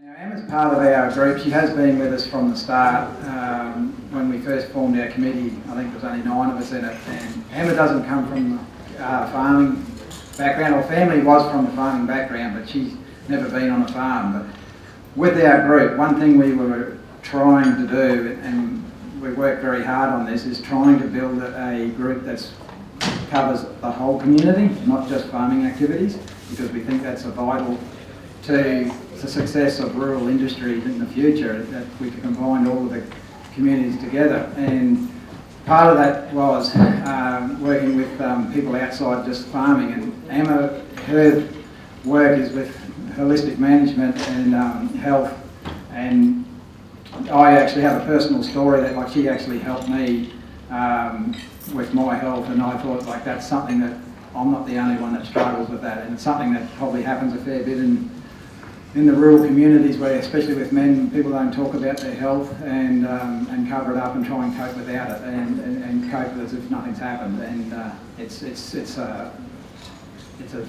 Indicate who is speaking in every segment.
Speaker 1: Now, Emma's part of our group. She has been with us from the start. When we first formed our committee, I think there was only 9 of us in it. And Emma doesn't come from a farming background. Her family was from a farming background, but she's never been on a farm. But with our group, one thing we were trying to do, and we worked very hard on this, is trying to build a group that covers the whole community, not just farming activities, because we think that's vital to the success of rural industries in the future, that we can combine all of the communities together. And part of that was working with people outside just farming. And Emma, her work is with holistic management and health. And I actually have a personal story that, like, she actually helped me with my health, and I thought, like, that's something that I'm not the only one that struggles with that, and it's something that probably happens a fair bit in the rural communities, where, especially with men, people don't talk about their health and cover it up and try and cope without it, and cope as if nothing's happened. And it's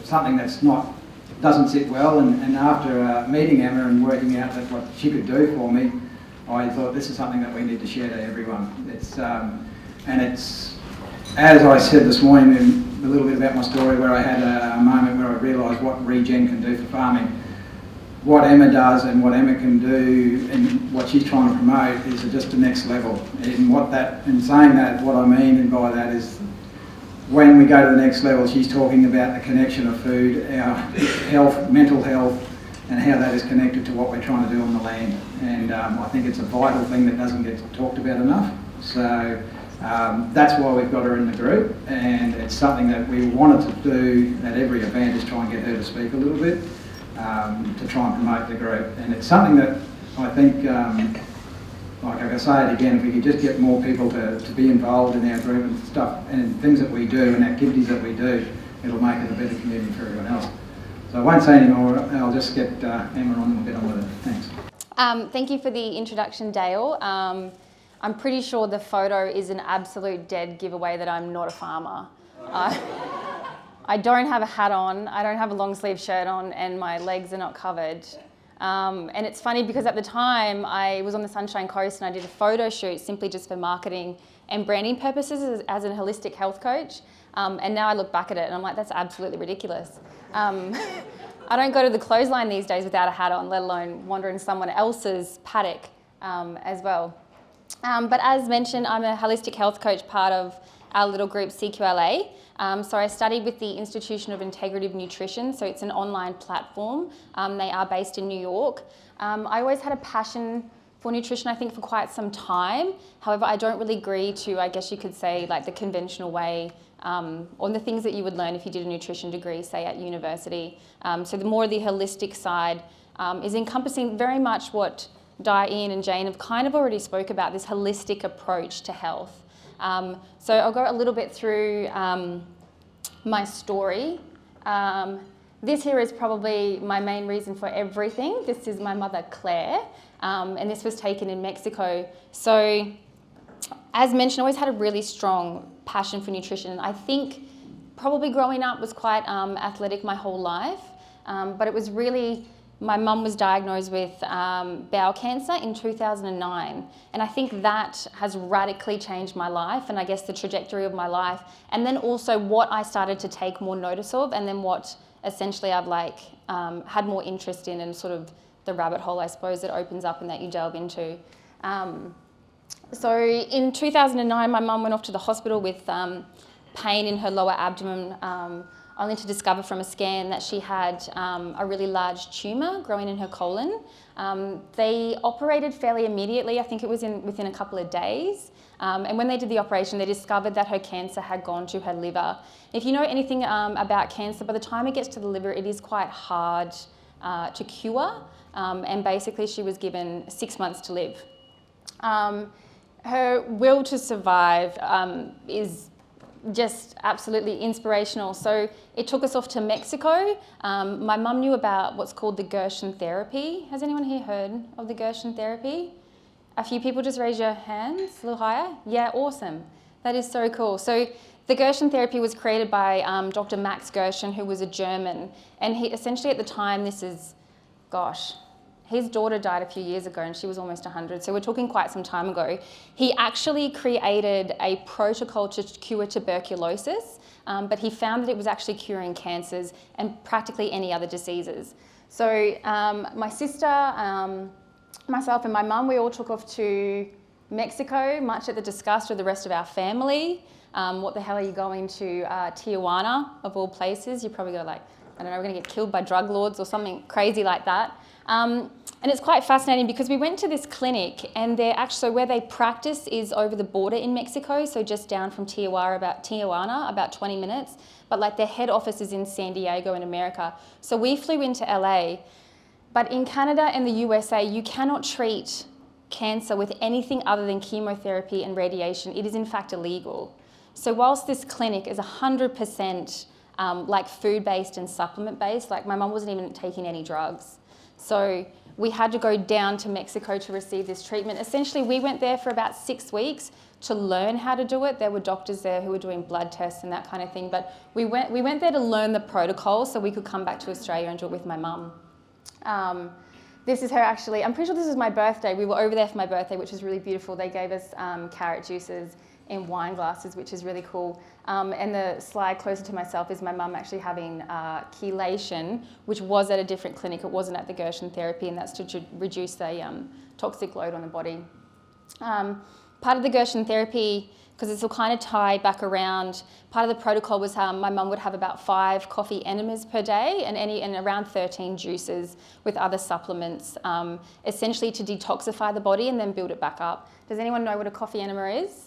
Speaker 1: something that's not, doesn't sit well. And after meeting Emma and working out that what she could do for me, I thought this is something that we need to share to everyone. It's as I said this morning, a little bit about my story, where I had a moment where I realised what regen can do for farming. What Emma does and what Emma can do and what she's trying to promote is just the next level. And saying that, what I mean by that is, when we go to the next level, she's talking about the connection of food, our health, mental health, and how that is connected to what we're trying to do on the land. And I think it's a vital thing that doesn't get talked about enough. So that's why we've got her in the group, and it's something that we wanted to do at every event, is try and get her to speak a little bit, to try and promote the group. And it's something that I think, like I say it again, if we could just get more people to be involved in our group and stuff, and things that we do and activities that we do, it'll make it a better community for everyone else. So I won't say any more, I'll just get Emma on and get on with it. Thanks.
Speaker 2: Thank you for the introduction, Dale. I'm pretty sure the photo is an absolute dead giveaway that I'm not a farmer. I don't have a hat on, I don't have a long sleeve shirt on, and my legs are not covered. And it's funny because at the time I was on the Sunshine Coast and I did a photo shoot simply just for marketing and branding purposes as a holistic health coach. And now I look back at it and I'm like, that's absolutely ridiculous. I don't go to the clothesline these days without a hat on, let alone wander in someone else's paddock as well. But as mentioned, I'm a holistic health coach, part of our little group CQLA. So I studied with the Institution of Integrative Nutrition, so it's an online platform. They are based in New York. I always had a passion for nutrition, I think, for quite some time. However, I don't really agree to, I guess you could say, like the conventional way, on the things that you would learn if you did a nutrition degree, say at university. So the more the holistic side is encompassing very much what Diane and Jane have kind of already spoke about, this holistic approach to health. So I'll go a little bit through my story. This here is probably my main reason for everything. This is my mother, Claire, and this was taken in Mexico. So as mentioned, I always had a really strong passion for nutrition. I think probably growing up was quite athletic my whole life, but it was really, my mum was diagnosed with bowel cancer in 2009, and I think that has radically changed my life, and I guess the trajectory of my life, and then also what I started to take more notice of, and then what essentially I've had more interest in, and sort of the rabbit hole, I suppose, that opens up and that you delve into. So in 2009, my mum went off to the hospital with pain in her lower abdomen, only to discover from a scan that she had a really large tumour growing in her colon. They operated fairly immediately. I think it was within a couple of days. And when they did the operation, they discovered that her cancer had gone to her liver. If you know anything about cancer, by the time it gets to the liver, it is quite hard to cure. And basically, she was given 6 months to live. Her will to survive is just absolutely inspirational. So it took us off to Mexico. My mum knew about what's called the Gerson therapy. Has anyone here heard of the Gerson therapy? A few people, just raise your hands a little higher. Yeah, awesome. That is so cool. So the Gerson therapy was created by Dr. Max Gerson, who was a German. And he essentially at the time, this is, gosh, his daughter died a few years ago and she was almost 100, so we're talking quite some time ago. He actually created a protocol to cure tuberculosis, but he found that it was actually curing cancers and practically any other diseases. So my sister, myself and my mum, we all took off to Mexico, much at the disgust of the rest of our family. What the hell are you going to Tijuana, of all places? You probably go like, I don't know, we're going to get killed by drug lords or something crazy like that. And it's quite fascinating because we went to this clinic and they're actually, so where they practice is over the border in Mexico, so just down from Tijuana, about 20 minutes. But like their head office is in San Diego in America. So we flew into LA, but in Canada and the USA, you cannot treat cancer with anything other than chemotherapy and radiation. It is in fact illegal. So whilst this clinic is 100% like food-based and supplement-based, like my mum wasn't even taking any drugs. So we had to go down to Mexico to receive this treatment. Essentially, we went there for about 6 weeks to learn how to do it. There were doctors there who were doing blood tests and that kind of thing. But we went there to learn the protocol so we could come back to Australia and do it with my mum. This is her actually, I'm pretty sure this is my birthday. We were over there for my birthday, which was really beautiful. They gave us carrot juices in wine glasses, which is really cool. And the slide closer to myself is my mum actually having chelation, which was at a different clinic. It wasn't at the Gerson therapy, and that's to reduce the toxic load on the body. Part of the Gerson therapy, because this will kind of tie back around, part of the protocol was my mum would have about 5 coffee enemas per day and around 13 juices with other supplements, essentially to detoxify the body and then build it back up. Does anyone know what a coffee enema is?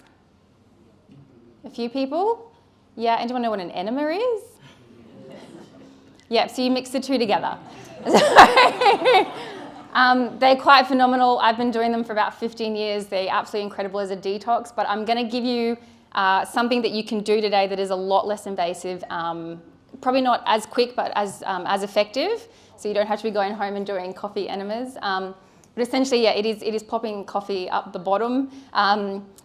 Speaker 2: A few people? Yeah, anyone know what an enema is? Yeah, so you mix the two together. They're quite phenomenal. I've been doing them for about 15 years. They're absolutely incredible as a detox, but I'm going to give you something that you can do today that is a lot less invasive, probably not as quick, but as effective. So you don't have to be going home and doing coffee enemas. But essentially, yeah, it is popping coffee up the bottom.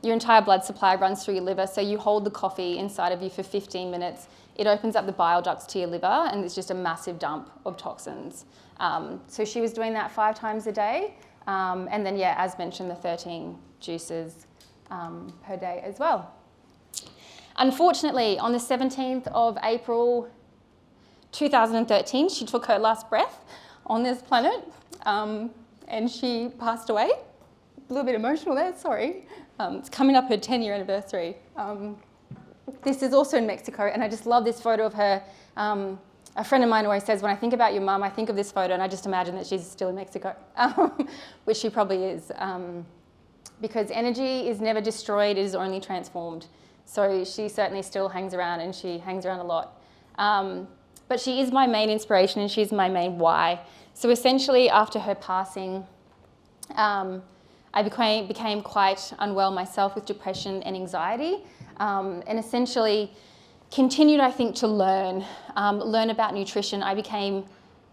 Speaker 2: Your entire blood supply runs through your liver, so you hold the coffee inside of you for 15 minutes. It opens up the bile ducts to your liver, and it's just a massive dump of toxins. So she was doing that 5 times a day, and then, yeah, as mentioned, the 13 juices per day as well. Unfortunately, on the 17th of April 2013, she took her last breath on this planet. And she passed away. A little bit emotional there, sorry. It's coming up her 10-year anniversary. This is also in Mexico, and I just love this photo of her. A friend of mine always says, when I think about your mum, I think of this photo and I just imagine that she's still in Mexico, which she probably is. Because energy is never destroyed, it is only transformed. So she certainly still hangs around, and she hangs around a lot. But she is my main inspiration, and she's my main why. So essentially, after her passing, I became quite unwell myself with depression and anxiety, and essentially continued, I think, to learn about nutrition. I became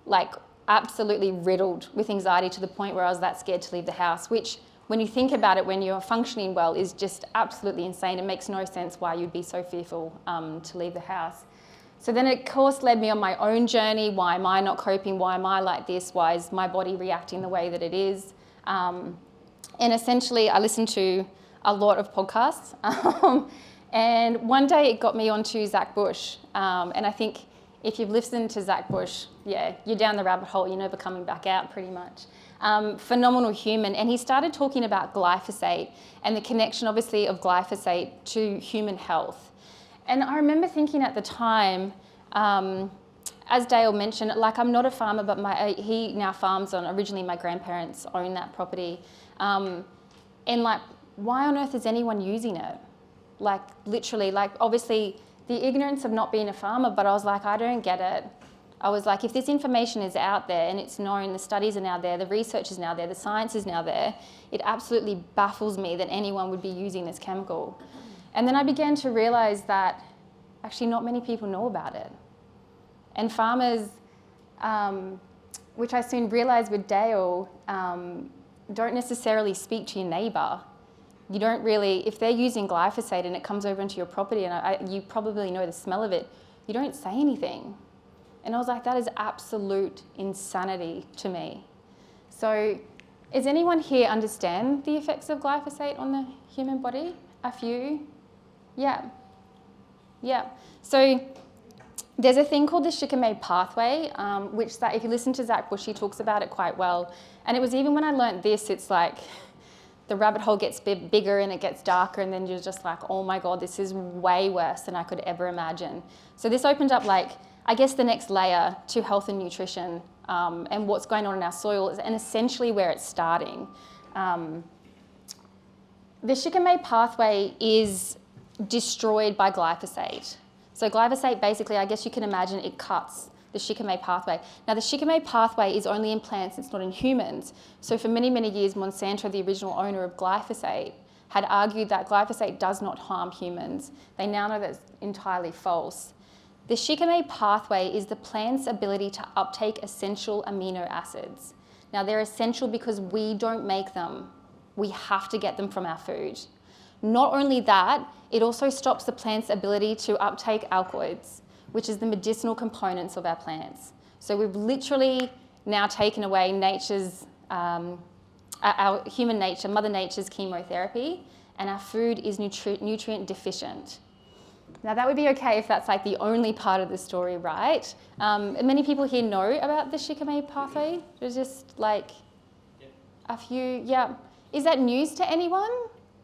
Speaker 2: like absolutely riddled with anxiety to the point where I was that scared to leave the house, which when you think about it, when you're functioning well, is just absolutely insane. It makes no sense why you'd be so fearful to leave the house. So then it, of course, led me on my own journey. Why am I not coping? Why am I like this? Why is my body reacting the way that it is? And essentially, I listened to a lot of podcasts. And one day it got me onto Zach Bush. And I think if you've listened to Zach Bush, yeah, you're down the rabbit hole. You're never coming back out, pretty much. Phenomenal human. And he started talking about glyphosate and the connection, obviously, of glyphosate to human health. And I remember thinking at the time, as Dale mentioned, like I'm not a farmer, but he now farms on, originally my grandparents owned that property. And like, why on earth is anyone using it? Like literally, like obviously the ignorance of not being a farmer, but I was like, I don't get it. I was like, if this information is out there and it's known, the studies are now there, the research is now there, the science is now there, it absolutely baffles me that anyone would be using this chemical. And then I began to realise that actually not many people know about it. And farmers, which I soon realised with Dale, don't necessarily speak to your neighbour. You don't really, if they're using glyphosate and it comes over into your property and you probably know the smell of it, you don't say anything. And I was like, that is absolute insanity to me. So does anyone here understand the effects of glyphosate on the human body? A few? Yeah. Yeah. So there's a thing called the Shikimate pathway, which if you listen to Zach Bush, he talks about it quite well. And it was even when I learnt this, it's like the rabbit hole gets bigger and it gets darker, and then you're just like, oh my God, this is way worse than I could ever imagine. So this opened up, like, I guess, the next layer to health and nutrition, and what's going on in our soil, and essentially where it's starting. The Shikimate pathway is destroyed by glyphosate. So glyphosate, basically, I guess you can imagine it cuts the Shikimate pathway. Now, the Shikimate pathway is only in plants, it's not in humans. So for many, many years, Monsanto, the original owner of glyphosate, had argued that glyphosate does not harm humans. They now know that's entirely false. The Shikimate pathway is the plant's ability to uptake essential amino acids. Now, they're essential because we don't make them. We have to get them from our food. Not only that, it also stops the plant's ability to uptake alkaloids, which is the medicinal components of our plants. So we've literally now taken away nature's, our human nature, Mother Nature's chemotherapy, and our food is nutrient deficient. Now that would be okay if that's like the only part of the story, right? Many people here know about the Shikimate pathway. There's just like a few, yeah. Is that news to anyone,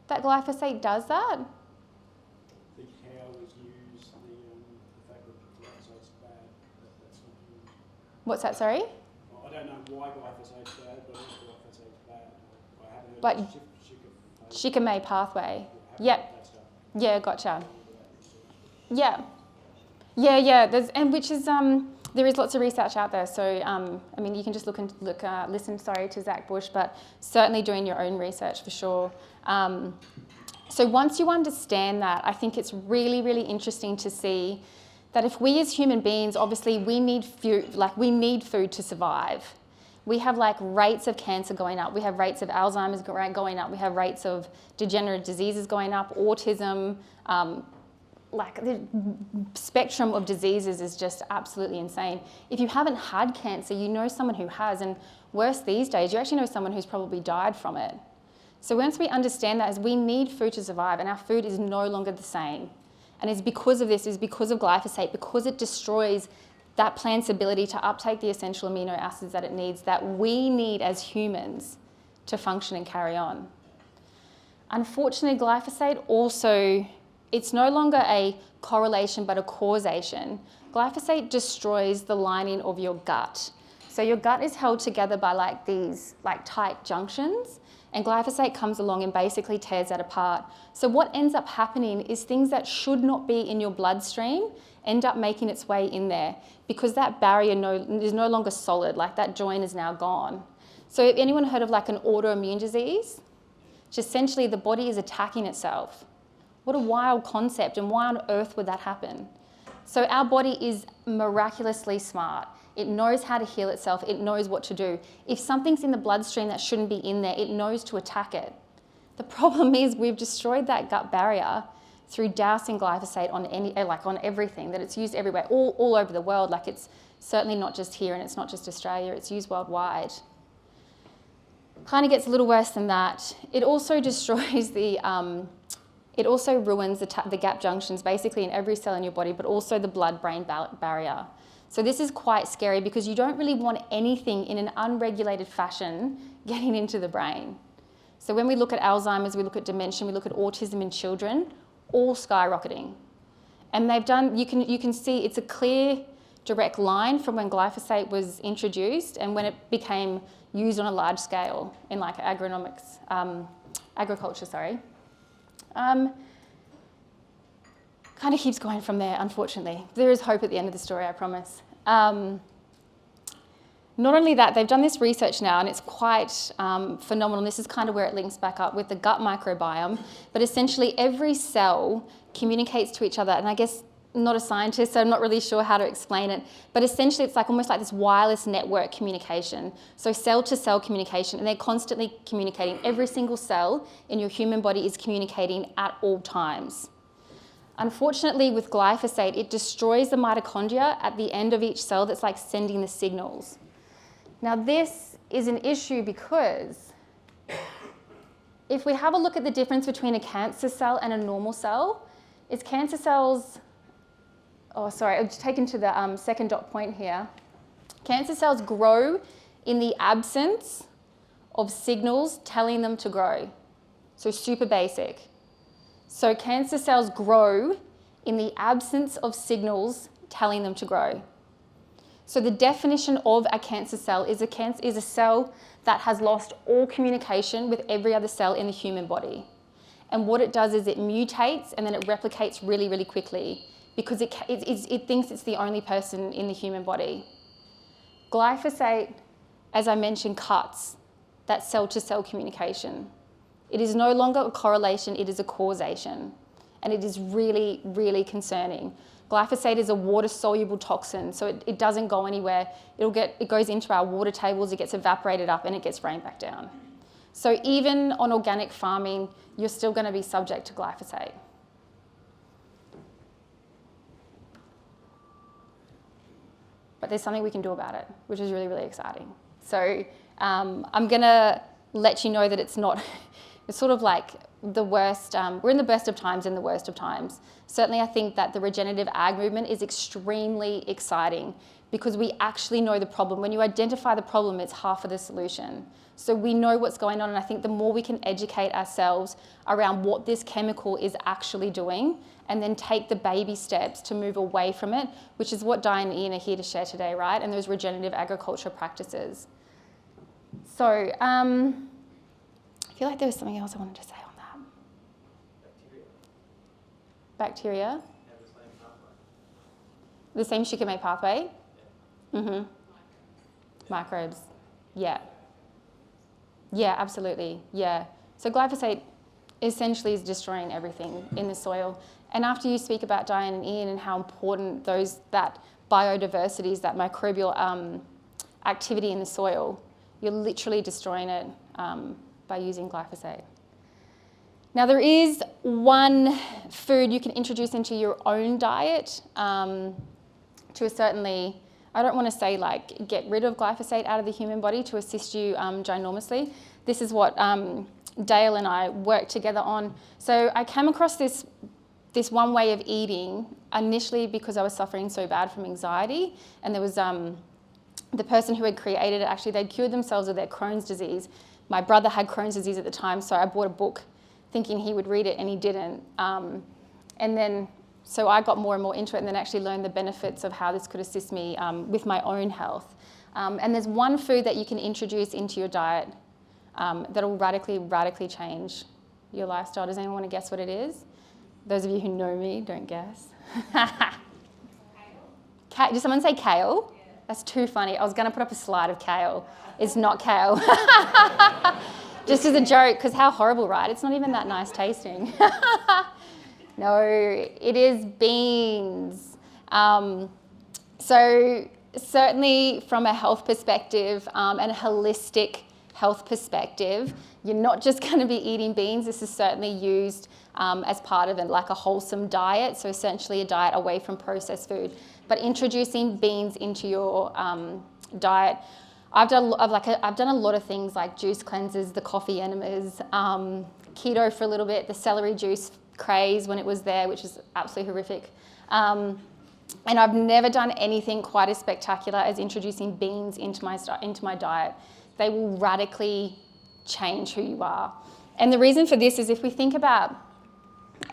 Speaker 2: that glyphosate does that?
Speaker 3: The how was used, the fact that glyphosate's bad, that's not used.
Speaker 2: What's that, sorry?
Speaker 3: Well, I don't know why glyphosate's bad, but if glyphosate's bad, I haven't heard
Speaker 2: But
Speaker 3: of
Speaker 2: Shikimate pathway. Yeah. Yeah, gotcha. Yeah. Yeah. Which is there is lots of research out there. So I mean, you can just listen to Zach Bush, but certainly doing your own research for sure. So once you understand that, I think it's really, really interesting to see that if we as human beings, obviously we need food to survive. We have like rates of cancer going up. We have rates of Alzheimer's going up. We have rates of degenerative diseases going up, autism, like the spectrum of diseases is just absolutely insane. If you haven't had cancer, you know someone who has, and worse these days, you actually know someone who's probably died from it. So once we understand that, is we need food to survive, and our food is no longer the same. And it's because of this, it's because of glyphosate, because it destroys that plant's ability to uptake the essential amino acids that it needs, that we need as humans to function and carry on. Unfortunately, glyphosate also, it's no longer a correlation but a causation. Glyphosate destroys the lining of your gut. So your gut is held together by like these like tight junctions, and glyphosate comes along and basically tears that apart. So what ends up happening is things that should not be in your bloodstream end up making its way in there because that barrier is no longer solid, like that joint is now gone. So if anyone heard of like an autoimmune disease, which essentially the body is attacking itself. What a wild concept, and why on earth would that happen? So our body is miraculously smart. It knows how to heal itself. It knows what to do. If something's in the bloodstream that shouldn't be in there, it knows to attack it. The problem is we've destroyed that gut barrier through dousing glyphosate on everything, that it's used everywhere, all over the world. Like, it's certainly not just here, and it's not just Australia, it's used worldwide. Kind of gets a little worse than that. It also destroys it also ruins the gap junctions basically in every cell in your body, but also the blood-brain barrier. So this is quite scary because you don't really want anything in an unregulated fashion getting into the brain. So when we look at Alzheimer's, we look at dementia, we look at autism in children, all skyrocketing. And they've done, you can see it's a clear, direct line from when glyphosate was introduced and when it became used on a large scale in like agriculture, sorry. Kind of keeps going from there, unfortunately. There is hope at the end of the story, I promise. Not only that, they've done this research now, and it's quite phenomenal. This is kind of where it links back up with the gut microbiome. But essentially, every cell communicates to each other. And I guess I'm not a scientist, so I'm not really sure how to explain it. But essentially, it's like almost like this wireless network communication. So cell-to-cell communication, and they're constantly communicating. Every single cell in your human body is communicating at all times. Unfortunately, with glyphosate, it destroys the mitochondria at the end of each cell that's like sending the signals. Now this is an issue because if we have a look at the difference between a cancer cell and a normal cell, is cancer cells, I'll just take into the second dot point here. Cancer cells grow in the absence of signals telling them to grow. So super basic. So cancer cells grow in the absence of signals telling them to grow. So the definition of a cancer cell is a cell that has lost all communication with every other cell in the human body. And what it does is it mutates and then it replicates really, really quickly because it thinks it's the only person in the human body. Glyphosate, as I mentioned, cuts that cell-to-cell communication. It is no longer a correlation, it is a causation. And it is really, really concerning. Glyphosate is a water-soluble toxin, so it doesn't go anywhere. It goes into our water tables, it gets evaporated up, and it gets rained back down. So even on organic farming, you're still going to be subject to glyphosate. But there's something we can do about it, which is really, really exciting. So I'm going to let you know that it's not, it's sort of like the worst, we're in the best of times and the worst of times. Certainly I think that the regenerative ag movement is extremely exciting because we actually know the problem. When you identify the problem, it's half of the solution. So we know what's going on, and I think the more we can educate ourselves around what this chemical is actually doing and then take the baby steps to move away from it, which is what Diane and Ian are here to share today, right? And those regenerative agriculture practices. So I feel like there was something else I wanted to say on that. Bacteria?
Speaker 4: Have the same pathway.
Speaker 2: The same shikimate pathway? Mm-hmm. Microbes. Yeah. Yeah, absolutely. Yeah. So glyphosate essentially is destroying everything in the soil. And after you speak about Diane and Ian and how important that biodiversity is, that microbial activity in the soil, you're literally destroying it by using glyphosate. Now there is one food you can introduce into your own diet to certainly, I don't want to say like get rid of glyphosate out of the human body to assist you ginormously. This is what Dale and I worked together on. So I came across this one way of eating initially because I was suffering so bad from anxiety, and there was the person who had created it, actually they'd cured themselves of their Crohn's disease. My brother had Crohn's disease at the time, so I bought a book thinking he would read it, and he didn't. And then, so I got more and more into it and then actually learned the benefits of how this could assist me with my own health. And there's one food that you can introduce into your diet that'll radically, radically change your lifestyle. Does anyone want to guess what it is? Those of you who know me, don't guess. Did someone say kale? Yeah. That's too funny. I was going to put up a slide of kale. It's not kale. Just as a joke, because how horrible, right? It's not even that nice tasting. No, it is beans. So certainly from a health perspective and a holistic health perspective, you're not just going to be eating beans. This is certainly used as part of a wholesome diet, so essentially a diet away from processed food. But introducing beans into your diet, I've done a lot of things like juice cleanses, the coffee enemas, keto for a little bit, the celery juice craze when it was there, which is absolutely horrific. And I've never done anything quite as spectacular as introducing beans into my diet. They will radically change who you are. And the reason for this is if we think about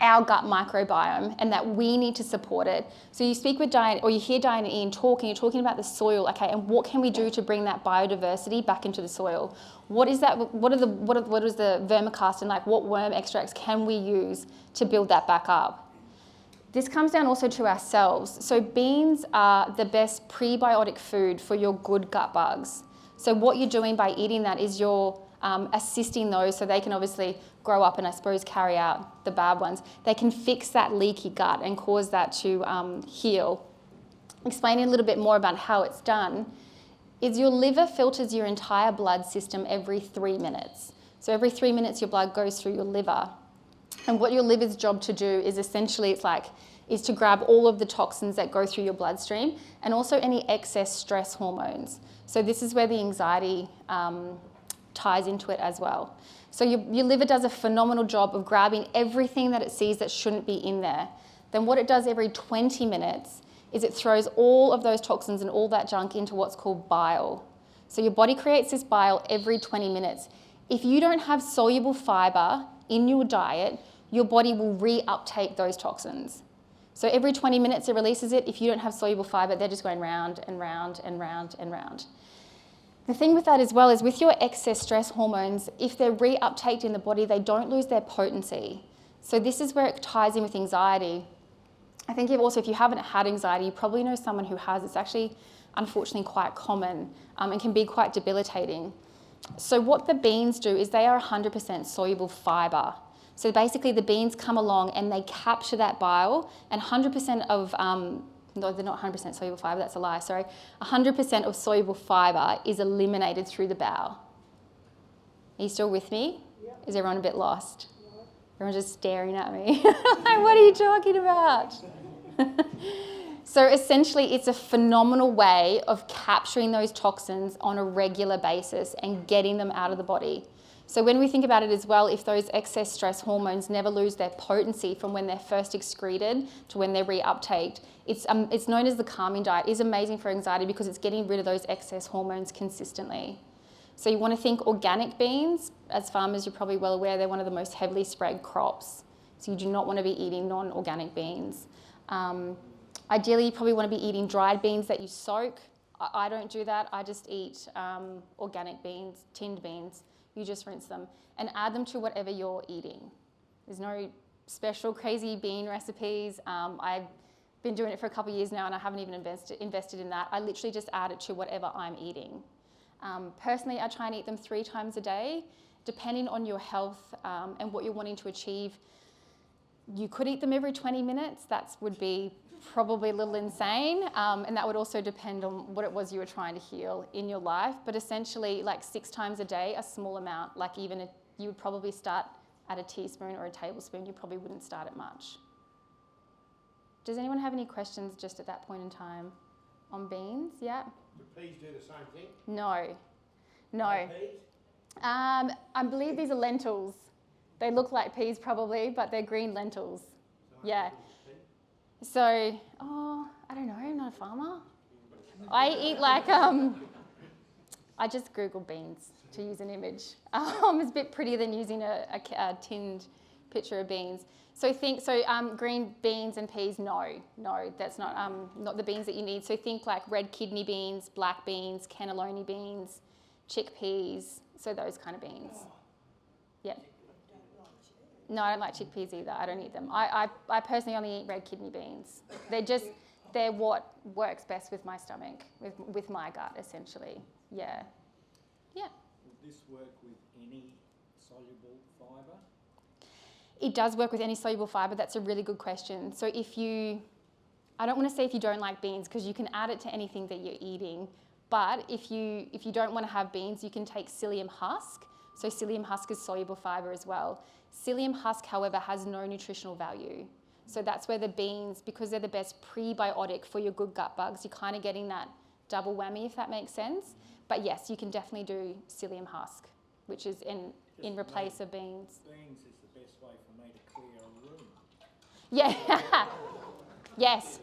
Speaker 2: our gut microbiome and that we need to support it. So you speak with Diane, or you hear Diane and Ian talking, you're talking about the soil, okay, and what can we do to bring that biodiversity back into the soil? What is that, what is the vermicast and what worm extracts can we use to build that back up? This comes down also to ourselves. So beans are the best prebiotic food for your good gut bugs. So what you're doing by eating that is you're assisting those so they can obviously grow up and I suppose carry out the bad ones. They can fix that leaky gut and cause that to heal. Explaining a little bit more about how it's done is your liver filters your entire blood system every 3 minutes. So every 3 minutes your blood goes through your liver. And what your liver's job to do is essentially is to grab all of the toxins that go through your bloodstream and also any excess stress hormones. So this is where the anxiety ties into it as well. So your liver does a phenomenal job of grabbing everything that it sees that shouldn't be in there. Then what it does every 20 minutes is it throws all of those toxins and all that junk into what's called bile. So your body creates this bile every 20 minutes. If you don't have soluble fibre in your diet, your body will reuptake those toxins. So every 20 minutes it releases it. If you don't have soluble fibre, they're just going round and round and round and round. The thing with that as well is with your excess stress hormones, if they're reuptaked in the body, they don't lose their potency. So this is where it ties in with anxiety. I think if you haven't had anxiety, you probably know someone who has. It's actually, unfortunately, quite common and can be quite debilitating. So what the beans do is they are 100% soluble fibre. So basically the beans come along and they capture that bile, and 100% of, no, they're not 100% soluble fibre, that's a lie, sorry. 100% of soluble fibre is eliminated through the bowel. Are you still with me? Yep. Is everyone a bit lost? Yep. Everyone's just staring at me. Like, what are you talking about? So essentially it's a phenomenal way of capturing those toxins on a regular basis and getting them out of the body. So when we think about it as well, if those excess stress hormones never lose their potency from when they're first excreted to when they're reuptaked, it's known as the calming diet. It is amazing for anxiety because it's getting rid of those excess hormones consistently. So you want to think organic beans. As farmers, you're probably well aware, they're one of the most heavily spread crops. So you do not want to be eating non-organic beans. Ideally, you probably want to be eating dried beans that you soak. I don't do that. I just eat organic beans, tinned beans. You just rinse them and add them to whatever you're eating. There's no special crazy bean recipes. I've been doing it for a couple of years now and I haven't even invested in that. I literally just add it to whatever I'm eating. Personally, I try and eat them 3 times a day, depending on your health and what you're wanting to achieve. You could eat them every 20 minutes. That would be probably a little insane. And that would also depend on what it was you were trying to heal in your life. But essentially, like 6 times a day, a small amount, like even you would probably start at a teaspoon or a tablespoon. You probably wouldn't start at much. Does anyone have any questions just at that point in time on beans? Yeah?
Speaker 4: Do peas do the same thing?
Speaker 2: No.
Speaker 4: Peas?
Speaker 2: I believe these are lentils. They look like peas probably, but they're green lentils. Yeah. So, I don't know, I'm not a farmer. I eat like, I just Googled beans to use an image. It's a bit prettier than using a tinned picture of beans. So green beans and peas, no, that's not the beans that you need. So think like red kidney beans, black beans, cannelloni beans, chickpeas, so those kind of beans. Yeah. No, I don't like chickpeas either. I don't eat them. I personally only eat red kidney beans. They're what works best with my stomach, with my gut, essentially. Yeah. Yeah.
Speaker 3: Would this work with any soluble fibre?
Speaker 2: It does work with any soluble fibre. That's a really good question. So I don't want to say if you don't like beans because you can add it to anything that you're eating. But if you don't want to have beans, you can take psyllium husk. So psyllium husk is soluble fibre as well. Psyllium husk, however, has no nutritional value. So that's where the beans, because they're the best prebiotic for your good gut bugs, you're kind of getting that double whammy, if that makes sense. But yes, you can definitely do psyllium husk, which is in replace of beans.
Speaker 3: Beans is the best way for me to clear a room.
Speaker 2: Yeah. Yes.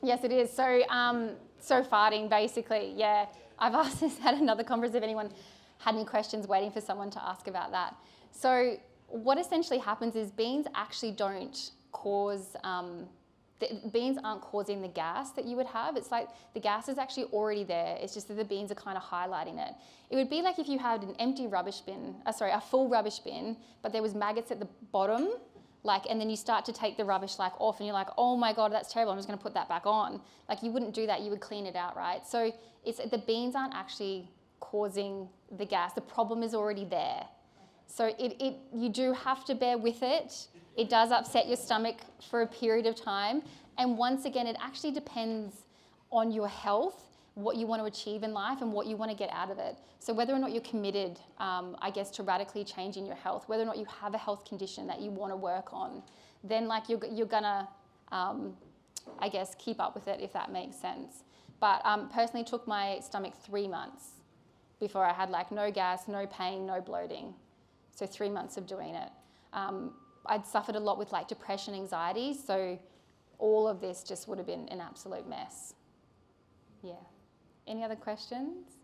Speaker 2: Yes, it is. So farting, basically, yeah. I've asked this at another conference if anyone had any questions, waiting for someone to ask about that. So what essentially happens is beans actually don't cause, beans aren't causing the gas that you would have. It's like the gas is actually already there. It's just that the beans are kind of highlighting it. It would be like if you had an empty rubbish bin, a full rubbish bin, but there was maggots at the bottom, and then you start to take the rubbish off and you're like, oh my God, that's terrible. I'm just going to put that back on. You wouldn't do that. You would clean it out, right? So the beans aren't actually causing the gas. The problem is already there. So you do have to bear with it. It does upset your stomach for a period of time. And once again, it actually depends on your health, what you want to achieve in life and what you want to get out of it. So whether or not you're committed, to radically changing your health, whether or not you have a health condition that you want to work on, then you're gonna I guess, keep up with it, if that makes sense. But personally took my stomach 3 months before I had like no gas, no pain, no bloating. So 3 months of doing it. I'd suffered a lot with like depression, anxiety, so all of this just would have been an absolute mess. Yeah. Any other questions?